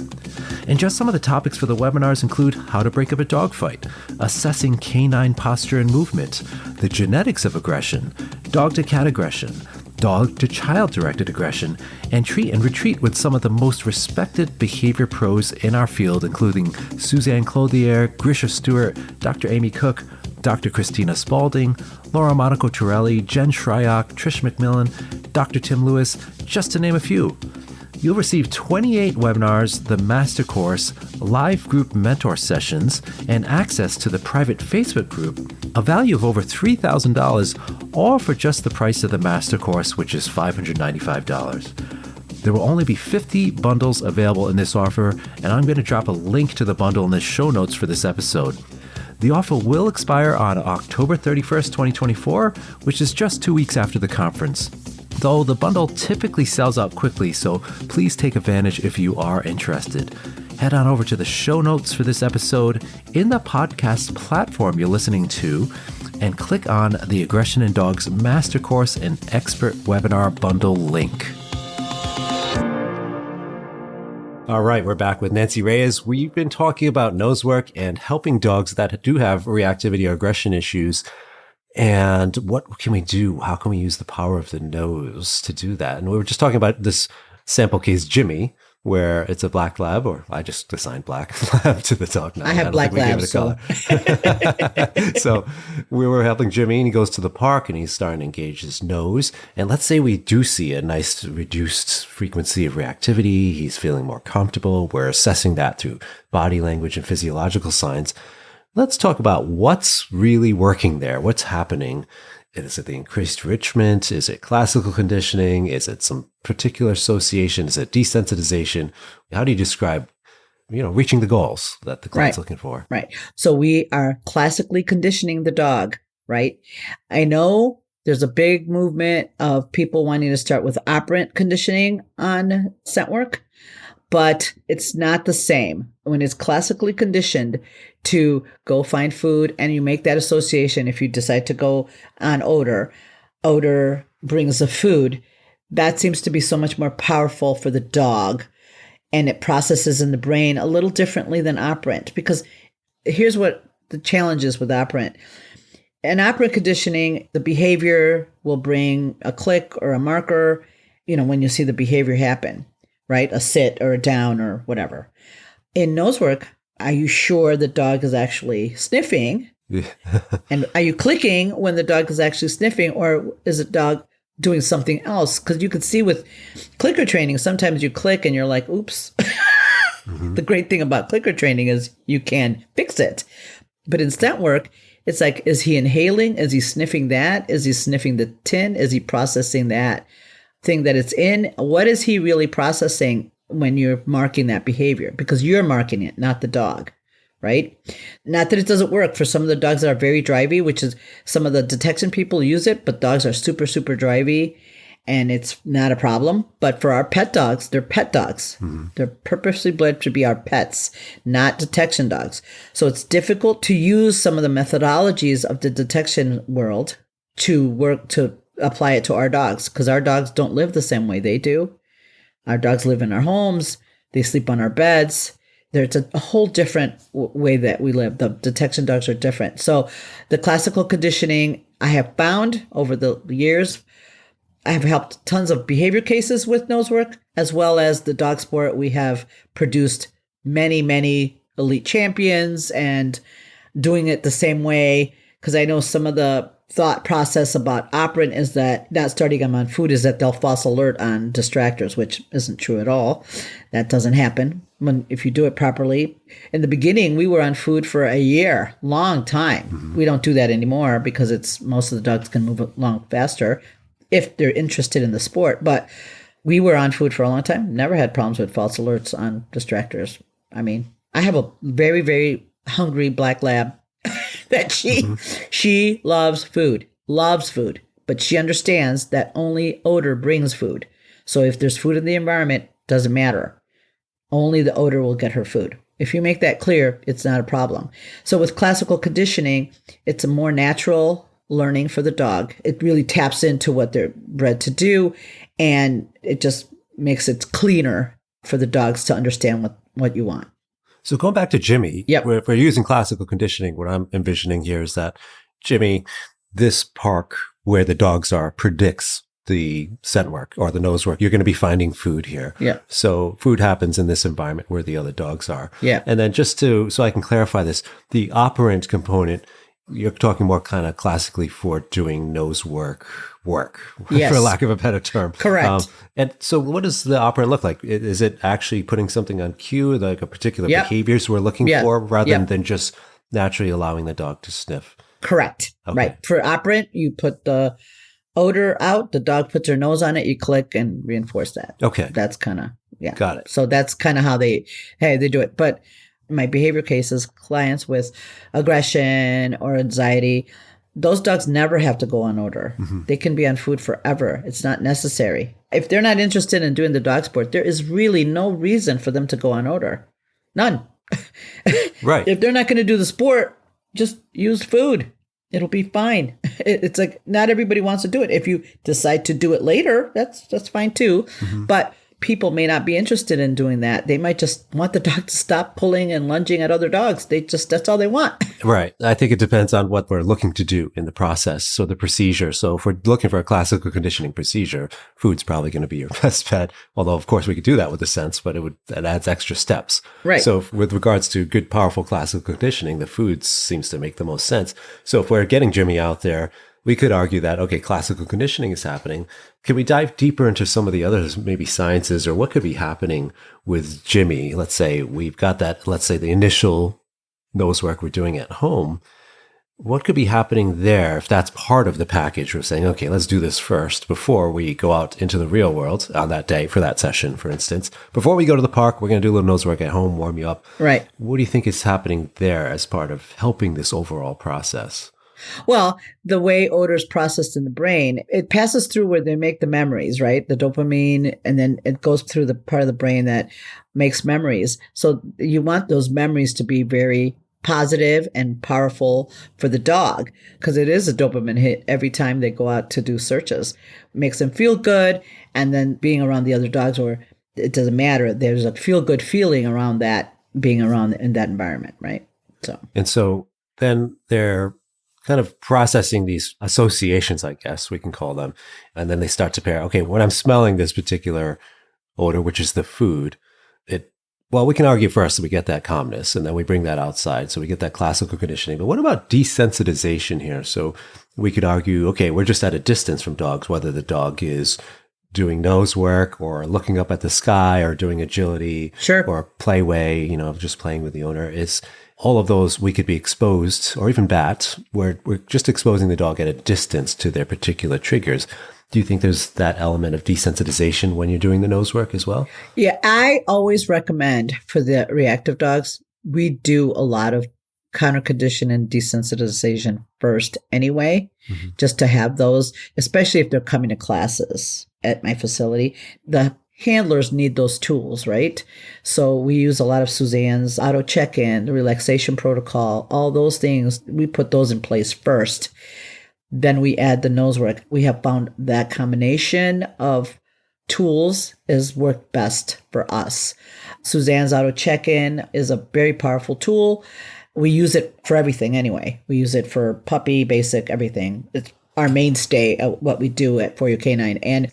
And just some of the topics for the webinars include how to break up a dogfight, assessing canine posture and movement, the genetics of aggression, dog-to-cat aggression, dog-to-child directed aggression, and treat and retreat with some of the most respected behavior pros in our field, including Suzanne Clothier, Grisha Stewart, Dr. Amy Cook, Dr. Christina Spalding, Laura Monaco Torelli, Jen Shryock, Trish McMillan, Dr. Tim Lewis, just to name a few. You'll receive 28 webinars, the Master Course, live group mentor sessions, and access to the private Facebook group, a value of over $3,000, all for just the price of the Master Course, which is $595. There will only be 50 bundles available in this offer, and I'm going to drop a link to the bundle in the show notes for this episode. The offer will expire on October 31st, 2024, which is just 2 weeks after the conference. Though the bundle typically sells out quickly, so please take advantage if you are interested. Head on over to the show notes for this episode in the podcast platform you're listening to and click on the Aggression in Dogs Master Course and Expert Webinar Bundle link. All right, we're back with Nancy Reyes. We've been talking about nose work and helping dogs that do have reactivity or aggression issues. And what can we do? How can we use the power of the nose to do that? And we were just talking about this sample case, Jimmy, where it's a black lab, or I just assigned black lab to the dog now. I have black labs. So. So we were helping Jimmy, and he goes to the park and he's starting to engage his nose. And let's say we do see a nice reduced frequency of reactivity. He's feeling more comfortable. We're assessing that through body language and physiological signs. Let's talk about what's really working there. What's happening? Is it the increased enrichment? Is it classical conditioning? Is it some particular association? Is it desensitization? How do you describe, reaching the goals that the client's looking for? Right. So we are classically conditioning the dog, right? I know there's a big movement of people wanting to start with operant conditioning on scent work, but it's not the same. When it's classically conditioned to go find food and you make that association, if you decide to go on odor brings the food, that seems to be so much more powerful for the dog. And it processes in the brain a little differently than operant, because here's what the challenge is with operant. In operant conditioning, the behavior will bring a click or a marker, when you see the behavior happen, right? A sit or a down or whatever. In nose work, are you sure the dog is actually sniffing? And are you clicking when the dog is actually sniffing, or is the dog doing something else? Because you can see with clicker training, sometimes you click and you're like, oops. Mm-hmm. The great thing about clicker training is you can fix it. But in scent work, it's like, is he inhaling? Is he sniffing that? Is he sniffing the tin? Is he processing that thing that it's in? What is he really processing when you're marking that behavior? Because you're marking it, not the dog, right? Not that it doesn't work for some of the dogs that are very drivey, which is some of the detection people use it, but dogs are super, super drivey and it's not a problem. But for our pet dogs, they're pet dogs. Mm-hmm. They're purposely bred to be our pets, not detection dogs. So it's difficult to use some of the methodologies of the detection world to work to apply it to our dogs, because our dogs don't live the same way they do. Our dogs live in our homes. They sleep on our beds. There's a whole different way that we live. The detection dogs are different. So the classical conditioning, I have found over the years, I have helped tons of behavior cases with nose work, as well as the dog sport. We have produced many, many elite champions and doing it the same way, because I know some of the thought process about operant is that not starting them on food is that they'll false alert on distractors, which isn't true at all. That doesn't happen if you do it properly. In the beginning, we were on food for a year, long time. Mm-hmm. We don't do that anymore because most of the dogs can move along faster if they're interested in the sport. But we were on food for a long time. Never had problems with false alerts on distractors. I mean, I have a very, very hungry black lab that she loves food, but she understands that only odor brings food. So if there's food in the environment, doesn't matter. Only the odor will get her food. If you make that clear, it's not a problem. So with classical conditioning, it's a more natural learning for the dog. It really taps into what they're bred to do, and it just makes it cleaner for the dogs to understand what you want. So going back to Jimmy, Yep. if we're using classical conditioning, what I'm envisioning here is that Jimmy, this park where the dogs are predicts the scent work or the nose work. You're going to be finding food here. Yeah. So food happens in this environment where the other dogs are. Yeah. And then so I can clarify this, the operant component, you're talking more kind of classically for doing nose work, Yes. for lack of a better term. Correct. And so what does the operant look like? Is it actually putting something on cue, like a particular Yep. behaviors we're looking Yeah. for, rather Yep. than just naturally allowing the dog to sniff? Correct. Okay. Right. For operant, you put the odor out, the dog puts their nose on it, you click and reinforce that. Okay. That's kind of, yeah. Got it. So that's kind of how they do it. But in my behavior cases, clients with aggression or anxiety, those dogs never have to go on odor. Mm-hmm. They can be on food forever. It's not necessary. If they're not interested in doing the dog sport, there is really no reason for them to go on odor. None. Right. If they're not going to do the sport, just use food. It'll be fine. It's like not everybody wants to do it. If you decide to do it later, that's fine too. Mm-hmm. But people may not be interested in doing that. They might just want the dog to stop pulling and lunging at other dogs. That's all they want. Right. I think it depends on what we're looking to do in the process. So the procedure. So if we're looking for a classical conditioning procedure, food's probably going to be your best bet. Although, of course, we could do that with a sense, but it adds extra steps. Right. So with regards to good, powerful classical conditioning, the food seems to make the most sense. So if we're getting Jimmy out there, we could argue that, okay, classical conditioning is happening. Can we dive deeper into some of the others, maybe sciences, or what could be happening with Jimmy? Let's say we've got that, let's say the initial nose work we're doing at home. What could be happening there if that's part of the package? We're saying, okay, let's do this first before we go out into the real world on that day for that session, for instance. Before we go to the park, we're going to do a little nose work at home, warm you up. Right. What do you think is happening there as part of helping this overall process? Well, the way odor is processed in the brain, it passes through where they make the memories, right? The dopamine, and then it goes through the part of the brain that makes memories. So you want those memories to be very positive and powerful for the dog, because it is a dopamine hit every time they go out to do searches. It makes them feel good. And then being around the other dogs, or it doesn't matter, there's a feel good feeling around that, being around in that environment, right? So then they're kind of processing these associations, I guess we can call them. And then they start to pair, okay, when I'm smelling this particular odor, which is the food, we can argue first that we get that calmness and then we bring that outside. So we get that classical conditioning. But what about desensitization here? So we could argue, okay, we're just at a distance from dogs, whether the dog is doing nose work or looking up at the sky or doing agility Sure. or play way, just playing with the owner. Is all of those we could be exposed, or even bats, where we're just exposing the dog at a distance to their particular triggers. Do you think there's that element of desensitization when you're doing the nose work as well? yeah, I always recommend for the reactive dogs, we do a lot of counter condition and desensitization first anyway, just to have those, especially if they're coming to classes at my facility. The handlers need those tools, right? So we use a lot of Suzanne's auto check-in, the relaxation protocol, all those things. We put those in place first. Then we add the nose work. We have found that combination of tools has worked best for us. Suzanne's auto check-in is a very powerful tool. We use it for everything anyway. We use it for puppy, basic, everything. It's our mainstay of what we do at For Your Canine. And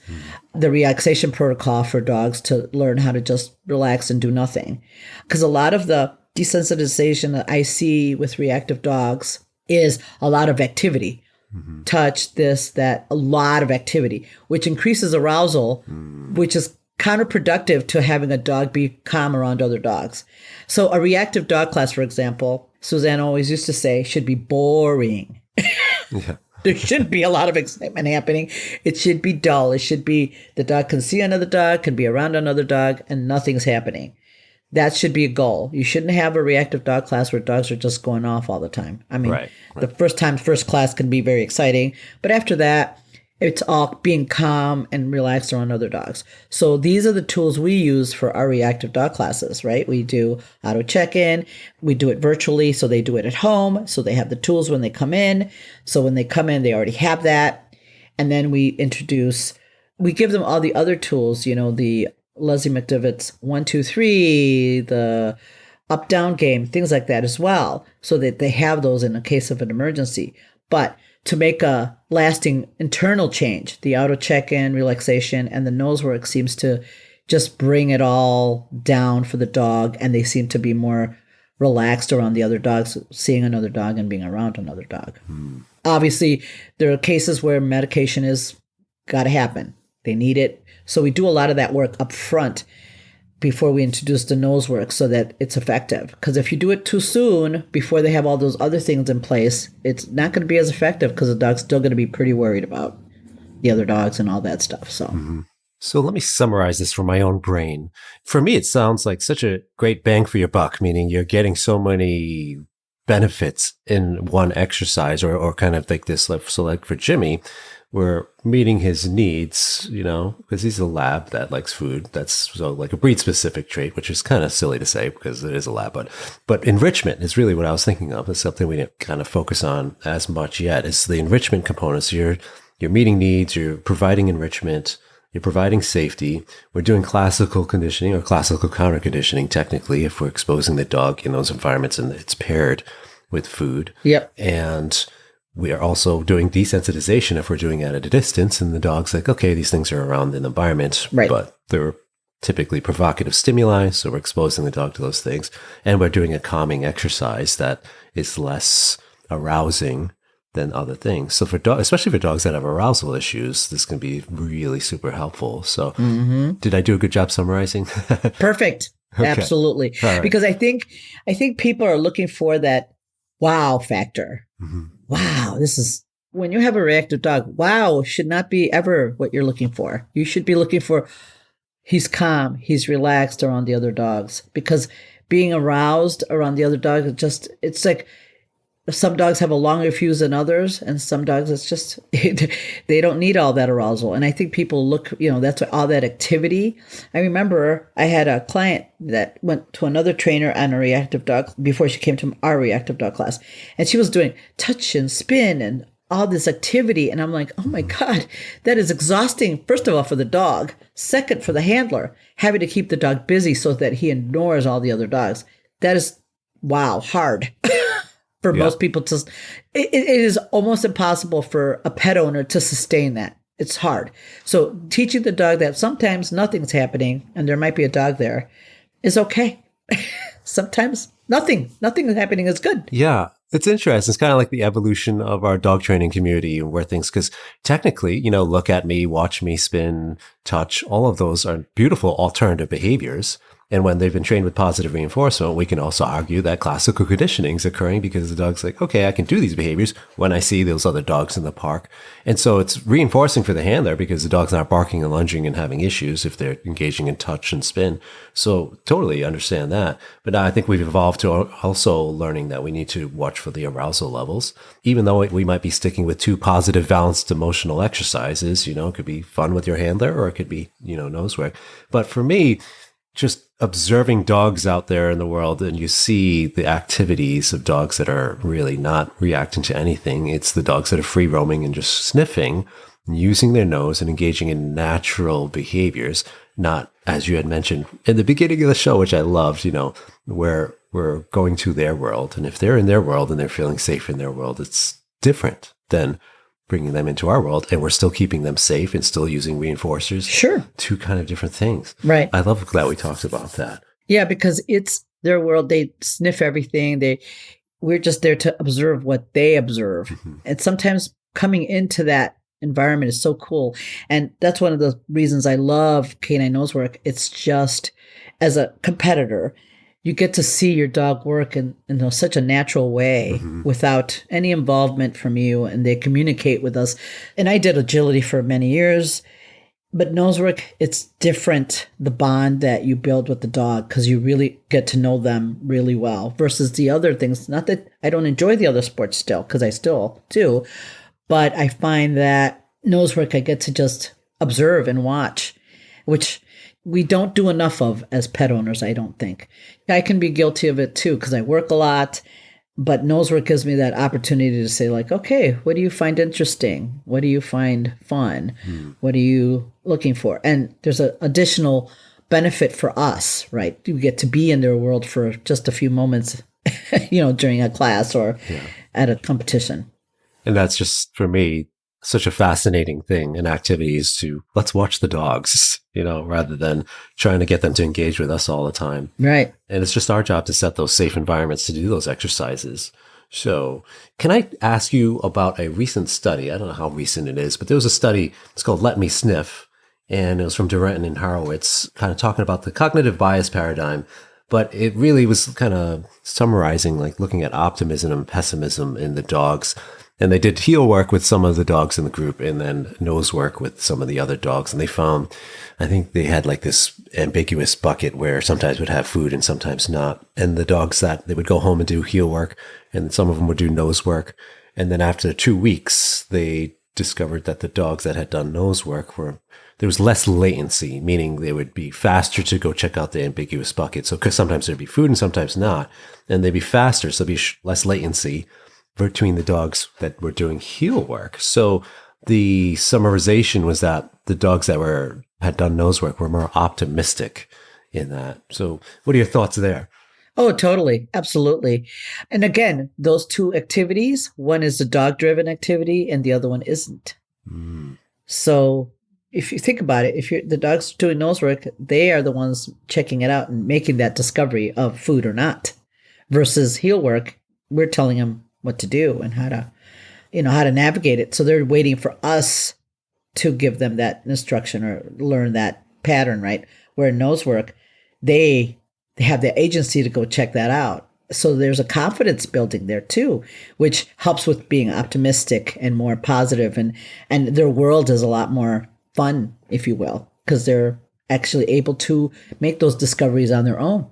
the relaxation protocol for dogs to learn how to just relax and do nothing. Because a lot of the desensitization that I see with reactive dogs is a lot of activity. Touch, this, that, a lot of activity, which increases arousal, which is counterproductive to having a dog be calm around other dogs. So a reactive dog class, for example, Suzanne always used to say, should be boring. Yeah. There shouldn't be a lot of excitement happening. It should be dull. It should be the dog can see another dog, can be around another dog, and nothing's happening. That should be a goal. You shouldn't have a reactive dog class where dogs are just going off all the time. I mean, Right. the first class can be very exciting, but after that, It's all being calm and relaxed around other dogs. So these are the tools we use for our reactive dog classes, right? We do auto check-in. We do it virtually, so they do it at home. So they have the tools when they come in. So when they come in, they already have that. And then we give them all the other tools, the Leslie McDevitt's 1, 2, 3, the up-down game, things like that as well, so that they have those in a case of an emergency. But to make a lasting internal change, the auto check-in, relaxation, and the nose work seems to just bring it all down for the dog, and they seem to be more relaxed around the other dogs, seeing another dog and being around another dog. Obviously, there are cases where medication is got to happen. They need it. So we do a lot of that work up front before we introduce the nose work so that it's effective. Because if you do it too soon, before they have all those other things in place, it's not going to be as effective because the dog's still going to be pretty worried about the other dogs and all that stuff. So, So let me summarize this from my own brain. For me, it sounds like such a great bang for your buck, meaning you're getting so many benefits in one exercise or kind of like this. So like for Jimmy, we're meeting his needs, because he's a lab that likes food. That's so like a breed specific trait, which is kind of silly to say because it is a lab, but enrichment is really what I was thinking of. It's something we didn't kind of focus on as much yet. It's the enrichment components. You're meeting needs, you're providing enrichment, you're providing safety. We're doing classical conditioning or classical counter conditioning, technically, if we're exposing the dog in those environments and it's paired with food. Yep. And we are also doing desensitization if we're doing it at a distance. And the dog's like, okay, these things are around in the environment, right, but they're typically provocative stimuli. So we're exposing the dog to those things. And we're doing a calming exercise that is less arousing than other things. So for dogs, especially for dogs that have arousal issues, this can be really super helpful. So did I do a good job summarizing? Perfect. Okay. Absolutely. Right. Because I think people are looking for that wow factor. Wow, this is when you have a reactive dog. Wow should not be ever what you're looking for. You should be looking for he's calm, he's relaxed around the other dogs, because being aroused around the other dog, it's like some dogs have a longer fuse than others, and some dogs it's just they don't need all that arousal. And I think people look, that's all that activity. I remember I had a client that went to another trainer on a reactive dog before she came to our reactive dog class, and she was doing touch and spin and all this activity, and I'm like, oh my God, that is exhausting. First of all, for the dog. Second, for the handler, having to keep the dog busy so that he ignores all the other dogs. That is, wow, hard. For most people it is almost impossible for a pet owner to sustain that. It's hard. So teaching the dog that sometimes nothing's happening and there might be a dog there is okay. Sometimes nothing is happening is good. Yeah. It's interesting. It's kind of like the evolution of our dog training community and where things, because technically, look at me, watch me spin, touch, all of those are beautiful alternative behaviors. And when they've been trained with positive reinforcement, we can also argue that classical conditioning is occurring because the dog's like, okay, I can do these behaviors when I see those other dogs in the park. And so it's reinforcing for the handler because the dog's not barking and lunging and having issues if they're engaging in touch and spin. So totally understand that. But I think we've evolved to also learning that we need to watch for the arousal levels. Even though we might be sticking with 2 positive balanced emotional exercises, it could be fun with your handler or it could be, nose work. But for me, just observing dogs out there in the world, and you see the activities of dogs that are really not reacting to anything. It's the dogs that are free roaming and just sniffing, and using their nose and engaging in natural behaviors, not, as you had mentioned in the beginning of the show, which I loved, where we're going to their world. And if they're in their world and they're feeling safe in their world, it's different than bringing them into our world, and we're still keeping them safe and still using reinforcers. Sure. 2 kind of different things. Right. I love that we talked about that. Yeah, because it's their world. They sniff everything. We're just there to observe what they observe. And sometimes coming into that environment is so cool. And that's one of the reasons I love canine nose work. It's just, as a competitor, you get to see your dog work in such a natural way without any involvement from you, and they communicate with us. And I did agility for many years, but nose work, it's different, the bond that you build with the dog, because you really get to know them really well versus the other things. Not that I don't enjoy the other sports still, because I still do, but I find that nose work I get to just observe and watch, which we don't do enough of as pet owners, I don't think. I can be guilty of it too because I work a lot, but nose work gives me that opportunity to say like, okay, what do you find interesting? What do you find fun? What are you looking for? And there's an additional benefit for us, right? You get to be in their world for just a few moments, during a class or at a competition. And that's just, for me, such a fascinating thing in activities to let's watch the dogs, rather than trying to get them to engage with us all the time. Right. And it's just our job to set those safe environments to do those exercises. So can I ask you about a recent study? I don't know how recent it is, but there was a study, it's called Let Me Sniff. And it was from Durant and Horowitz, kind of talking about the cognitive bias paradigm. But it really was kind of summarizing, like looking at optimism and pessimism in the dogs. And they did heel work with some of the dogs in the group and then nose work with some of the other dogs. And they found, I think they had like this ambiguous bucket where sometimes would have food and sometimes not. And the dogs that they would go home and do heel work and some of them would do nose work. And then after 2 weeks, they discovered that the dogs that had done nose work there was less latency, meaning they would be faster to go check out the ambiguous bucket. So because sometimes there'd be food and sometimes not, and they'd be faster, so there'd be less latency between the dogs that were doing heel work. So the summarization was that the dogs that had done nose work were more optimistic in that. So what are your thoughts there? Oh, totally. Absolutely. And again, those two activities, one is a dog-driven activity and the other one isn't. So if you think about it, the dog's doing nose work, they are the ones checking it out and making that discovery of food or not. Versus heel work, we're telling them what to do and how to navigate it. So they're waiting for us to give them that instruction or learn that pattern, right? Where in nose work, they have the agency to go check that out. So there's a confidence building there too, which helps with being optimistic and more positive, and their world is a lot more fun, if you will, because they're actually able to make those discoveries on their own.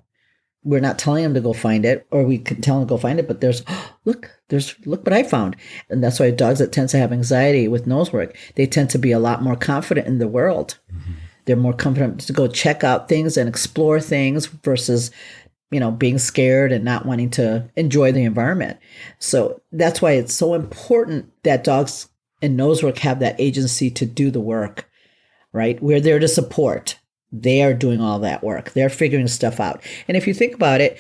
We're not telling them to go find it, or we can tell them to go find it, but look what I found. And that's why dogs that tend to have anxiety with nose work, they tend to be a lot more confident in the world. They're more confident to go check out things and explore things versus, being scared and not wanting to enjoy the environment. So that's why it's so important that dogs in nose work have that agency to do the work, right? We're there to support. They are doing all that work. They're figuring stuff out. And if you think about it,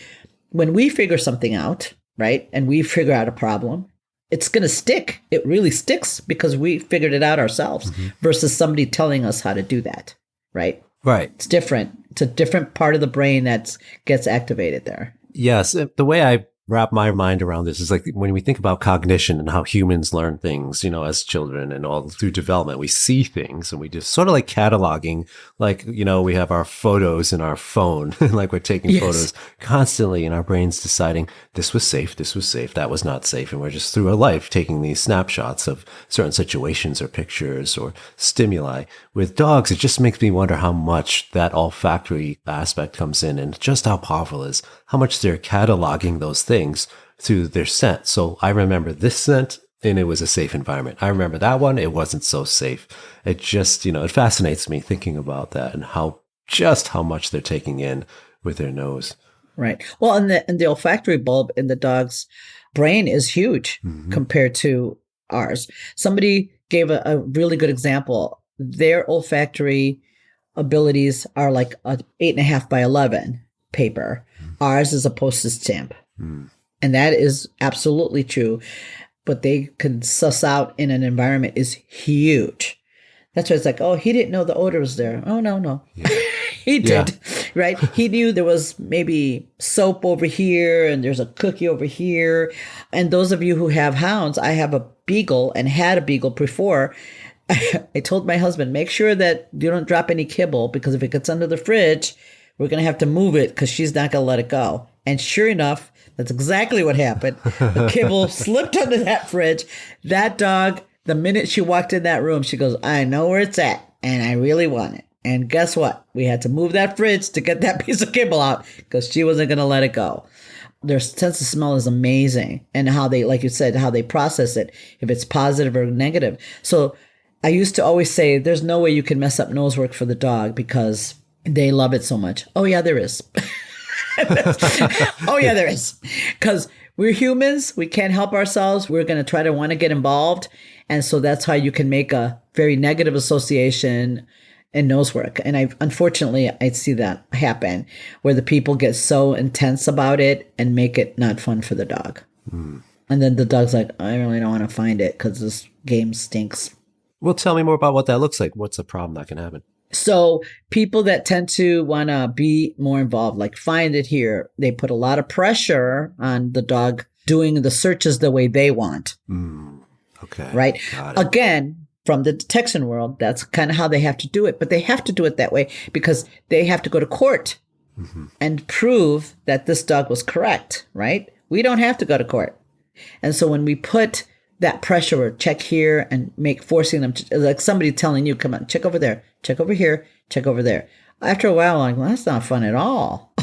when we figure something out, right, and we figure out a problem, it's going to stick. It really sticks because we figured it out ourselves versus somebody telling us how to do that, right? Right. It's different. It's a different part of the brain that gets activated there. Yes. The way I wrap my mind around this is like when we think about cognition and how humans learn things, as children and all through development, we see things and we just sort of like cataloging, like, we have our photos in our phone, like we're taking photos constantly in our brains deciding this was safe, that was not safe. And we're just through our life taking these snapshots of certain situations or pictures or stimuli. With dogs, it just makes me wonder how much that olfactory aspect comes in and just how powerful it is, how much they're cataloging those things through their scent. So I remember this scent and it was a safe environment. I remember that one, it wasn't so safe. It just, it fascinates me thinking about that and how much they're taking in with their nose. Right. Well, and the olfactory bulb in the dog's brain is huge compared to ours. Somebody gave a really good example. Their olfactory abilities are like a 8.5 by 11 paper. Ours is a postage stamp. And that is absolutely true. What they can suss out in an environment is huge. That's why it's like, oh, he didn't know the odor was there. Oh, no. Yeah. He did, right? He knew there was maybe soap over here and there's a cookie over here. And those of you who have hounds, I have a beagle and had a beagle before. I told my husband, make sure that you don't drop any kibble because if it gets under the fridge, we're going to have to move it because she's not going to let it go. And sure enough, that's exactly what happened. The kibble slipped under that fridge. That dog, the minute she walked in that room, she goes, I know where it's at and I really want it. And guess what? We had to move that fridge to get that piece of kibble out because she wasn't going to let it go. Their sense of smell is amazing. And how they, like you said, how they process it, if it's positive or negative. So I used to always say, there's no way you can mess up nose work for the dog because they love it so much. Oh, yeah, there is. Oh, yeah, there is. Because we're humans. We can't help ourselves. We're going to try to want to get involved. And so that's how you can make a very negative association in nose work. And unfortunately, I see that happen where the people get so intense about it and make it not fun for the dog. And then the dog's like, I really don't want to find it because this game stinks. Well, tell me more about what that looks like. What's a problem that can happen? So people that tend to want to be more involved, like find it here, they put a lot of pressure on the dog doing the searches the way they want. Okay. Right. Got it. Again, from the detection world, that's kind of how they have to do it. But they have to do it that way because they have to go to court and prove that this dog was correct. Right. We don't have to go to court. And so when we put that pressure or check here and forcing them to, like somebody telling you, come on, check over there, check over here, check over there. After a while, I'm like, well, that's not fun at all.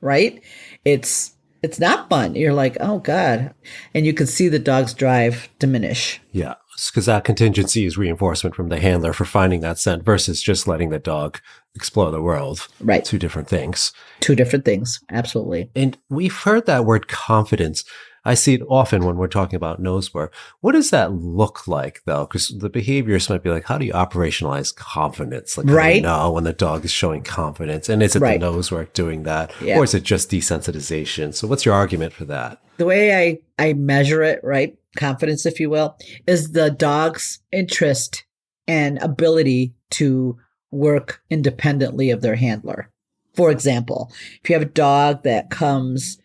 Right? It's not fun. You're like, oh God. And you can see the dog's drive diminish. Yeah. Because that contingency is reinforcement from the handler for finding that scent versus just letting the dog explore the world. Right. Two different things. Two different things. Absolutely. And we've heard that word confidence. I see it often when we're talking about nose work. What does that look like, though? Because the behaviorists might be like, how do you operationalize confidence? Like, right. How do you know when the dog is showing confidence? And is it the nose work doing that? Yeah. Or is it just desensitization? So what's your argument for that? The way I measure it, right, confidence, if you will, is the dog's interest and ability to work independently of their handler. For example, if you have a dog that comes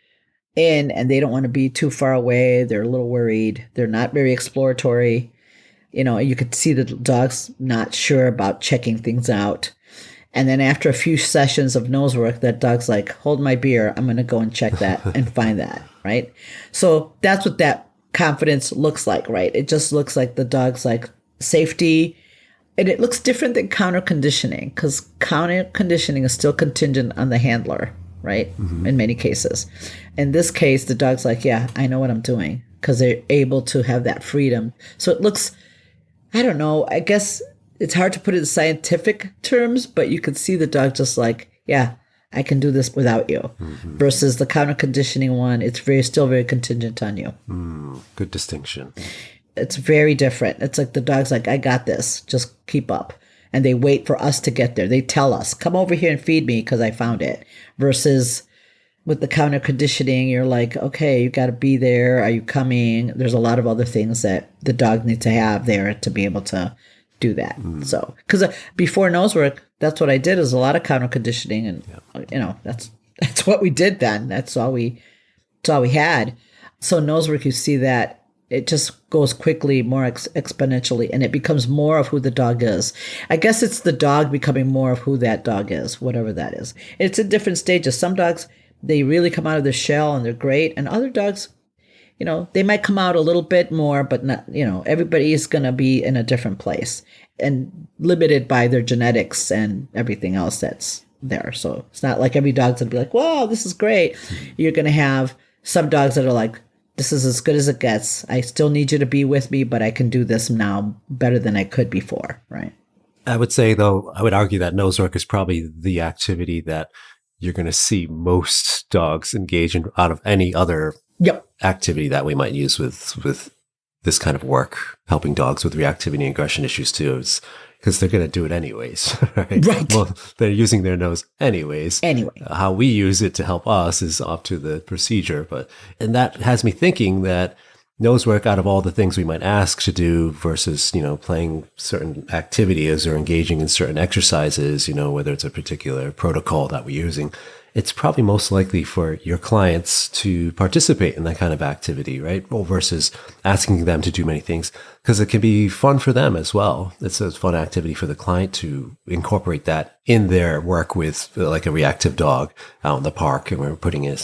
in and they don't want to be too far away, they're a little worried, they're not very exploratory, you could see the dog's not sure about checking things out. And then after a few sessions of nose work, that dog's like, hold my beer, I'm going to go and check that and find that, right? So that's what that confidence looks like, right? It just looks like the dog's like safety. And it looks different than counter conditioning because counter conditioning is still contingent on the handler, right? In many cases. In this case, the dog's like, yeah, I know what I'm doing because they're able to have that freedom. So it looks, I don't know, I guess it's hard to put it in scientific terms, but you could see the dog just like, yeah, I can do this without you. Versus the counter conditioning one, it's still very contingent on you. Good distinction. It's very different. It's like the dog's like, I got this, just keep up. And they wait for us to get there. They tell us, come over here and feed me because I found it. Versus with the counter conditioning, you're like, okay, you got to be there. Are you coming? There's a lot of other things that the dog needs to have there to be able to do that. So, because before nose work, that's what I did is a lot of counter conditioning. And, that's what we did then. That's all we had. So nose work, you see that it just goes quickly, more exponentially, and it becomes more of who the dog is. I guess it's the dog becoming more of who that dog is, whatever that is. It's in different stages. Some dogs, they really come out of their shell and they're great. And other dogs, they might come out a little bit more, but not, everybody is going to be in a different place and limited by their genetics and everything else that's there. So it's not like every dog's going to be like, wow, this is great. You're going to have some dogs that are like, this is as good as it gets. I still need you to be with me, but I can do this now better than I could before, right? I would say, though, I would argue that nose work is probably the activity that you're going to see most dogs engage in out of any other activity that we might use with this kind of work, helping dogs with reactivity and aggression issues too. It's because they're going to do it anyways, right? Well, they're using their nose anyways. Anyway. How we use it to help us is up to the procedure. And that has me thinking that nose work, out of all the things we might ask to do versus, playing certain activities or engaging in certain exercises, whether it's a particular protocol that we're using, it's probably most likely for your clients to participate in that kind of activity, right? Well, versus asking them to do many things, because it can be fun for them as well. It's a fun activity for the client to incorporate that in their work with like a reactive dog out in the park. And we're putting in,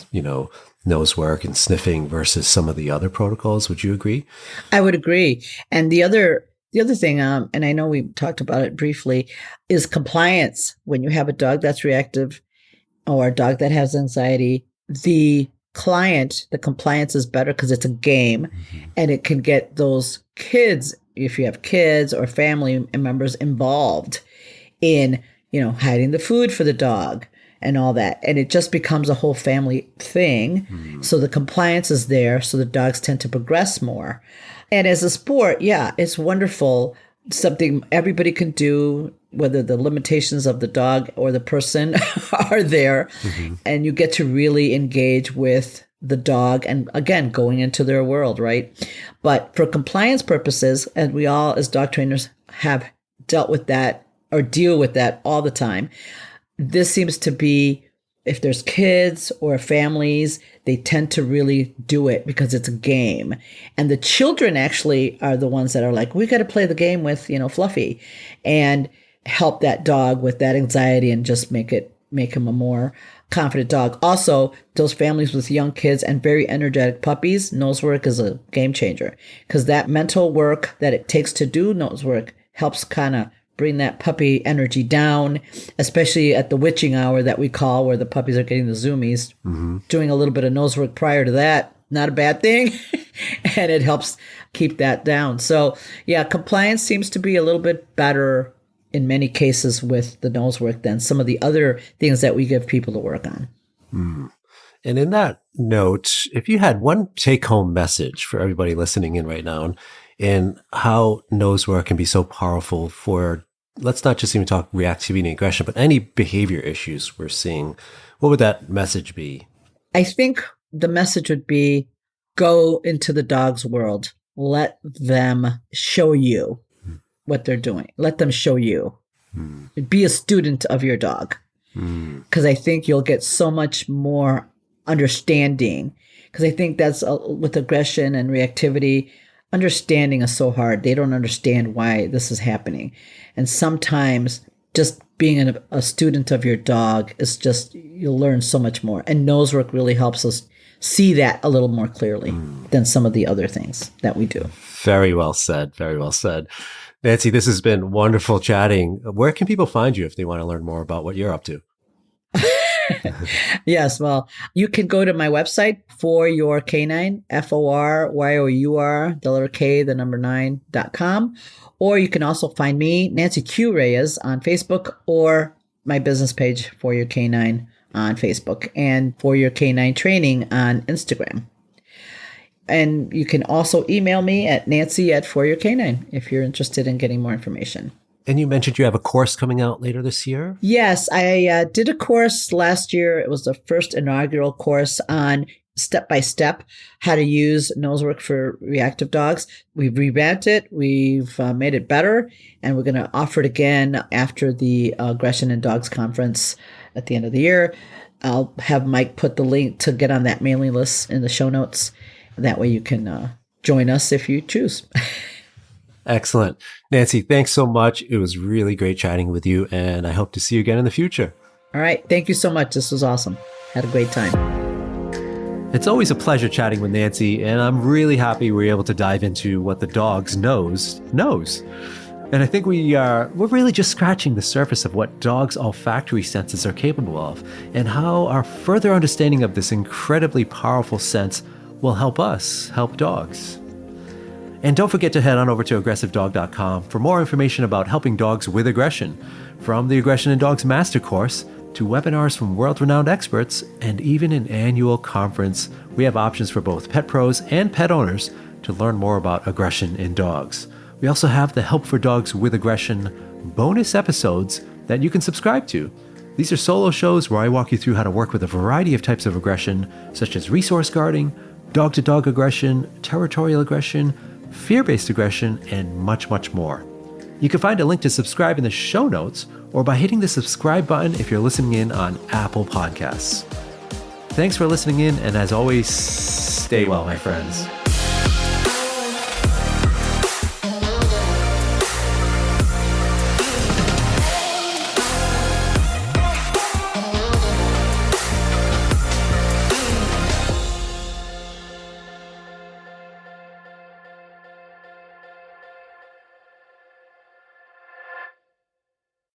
nose work and sniffing versus some of the other protocols. Would you agree? I would agree. And the other thing, and I know we talked about it briefly, is compliance. When you have a dog that's reactive or a dog that has anxiety, the compliance is better because it's a game and it can get those kids if you have kids or family members involved in, hiding the food for the dog and all that. And it just becomes a whole family thing. So the compliance is there. So the dogs tend to progress more. And as a sport, yeah, it's wonderful. Something everybody can do, whether the limitations of the dog or the person are there. And you get to really engage with the dog and, again, going into their world, right? But for compliance purposes, and we all as dog trainers have dealt with that or deal with that all the time, this seems to be, if there's kids or families, they tend to really do it because it's a game. And the children actually are the ones that are like, we got to play the game with, Fluffy, and help that dog with that anxiety and just make him a more confident dog. Also, those families with young kids and very energetic puppies, nose work is a game changer, because that mental work that it takes to do nose work helps kind of bring that puppy energy down, especially at the witching hour that we call, where the puppies are getting the zoomies. Doing a little bit of nose work prior to that, not a bad thing. And it helps keep that down. So yeah, compliance seems to be a little bit better in many cases with the nose work than some of the other things that we give people to work on. And in that note, if you had one take-home message for everybody listening in right now, and how nose work can be so powerful for, let's not just even talk reactivity and aggression, but any behavior issues we're seeing, what would that message be? I think the message would be, go into the dog's world. Let them show you what they're doing. Let them show you. Be a student of your dog. Because I think you'll get so much more understanding. Because I think that's with aggression and reactivity, understanding is so hard. They don't understand why this is happening. And sometimes just being a student of your dog is just, you'll learn so much more. And nose work really helps us see that a little more clearly than some of the other things that we do. Very well said. Very well said. Nancy, this has been wonderful chatting. Where can people find you if they want to learn more about what you're up to? Yes, well, you can go to my website, For Your Canine, FORYOUR, the letter K, the number 9.com. Or you can also find me, Nancy Q. Reyes, on Facebook, or my business page, For Your Canine, on Facebook, and For Your Canine Training on Instagram. And you can also email me at nancy@foryourcanine if you're interested in getting more information. And you mentioned you have a course coming out later this year? Yes, I did a course last year. It was the first inaugural course on step-by-step how to use nose work for reactive dogs. We've revamped it. We've made it better. And we're going to offer it again after the Aggression in Dogs conference at the end of the year. I'll have Mike put the link to get on that mailing list in the show notes. That way you can join us if you choose. Excellent. Nancy, thanks so much. It was really great chatting with you, and I hope to see you again in the future. All right. Thank you so much. This was awesome. Had a great time. It's always a pleasure chatting with Nancy, and I'm really happy we were able to dive into what the dog's nose knows. And I think we're really just scratching the surface of what dogs' olfactory senses are capable of, and how our further understanding of this incredibly powerful sense will help us help dogs. And don't forget to head on over to aggressivedog.com for more information about helping dogs with aggression, from the Aggression in Dogs Master Course to webinars from world-renowned experts and even an annual conference. We have options for both pet pros and pet owners to learn more about aggression in dogs. We also have the Help for Dogs with Aggression bonus episodes that you can subscribe to. These are solo shows where I walk you through how to work with a variety of types of aggression, such as resource guarding, dog-to-dog aggression, territorial aggression, fear-based aggression, and much, much more. You can find a link to subscribe in the show notes or by hitting the subscribe button if you're listening in on Apple Podcasts. Thanks for listening in, and as always, stay well, my friends.